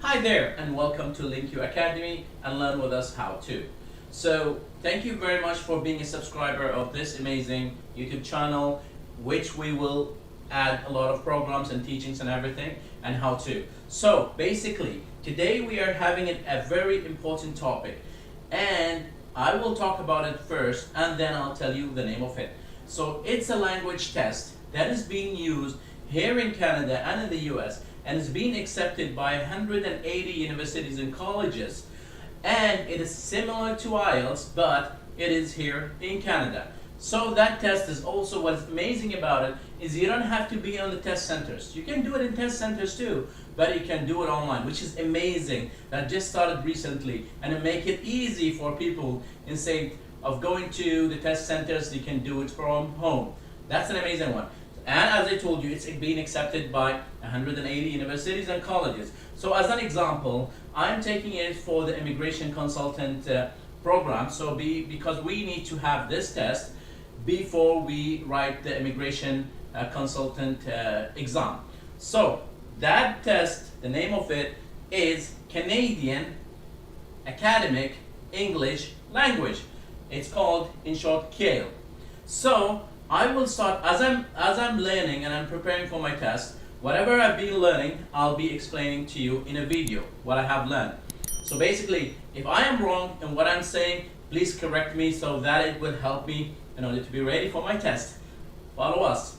Hi there and welcome to LinkU Academy and learn with us how to. So thank you very much for being a subscriber of this amazing YouTube channel, which we will add a lot of programs and teachings and everything and how to. So basically today we are having a very important topic, and I will talk about it first and then I'll tell you the name of it. So it's a language test that is being used here in Canada and in the US, and is being accepted by 180 universities and colleges, and it is similar to IELTS, but it is here in Canada. So that test is also, what's amazing about it is you don't have to be on the test centers. You can do it in test centers too, but you can do it online, which is amazing. That just started recently, and it make it easy for people instead of going to the test centers. You can do it from home. That's an amazing one. And as I told you, it's being accepted by 180 universities and colleges. So as an example, I'm taking it for the immigration consultant program. So because we need to have this test before we write the immigration consultant exam. So that test, the name of it is Canadian Academic English Language. It's called, in short, CAEL. So I will start as I'm learning and I'm preparing for my test. Whatever I've been learning, I'll be explaining to you in a video what I have learned. So basically, if I am wrong in what I'm saying, please correct me so that it will help me in order to be ready for my test. Follow us.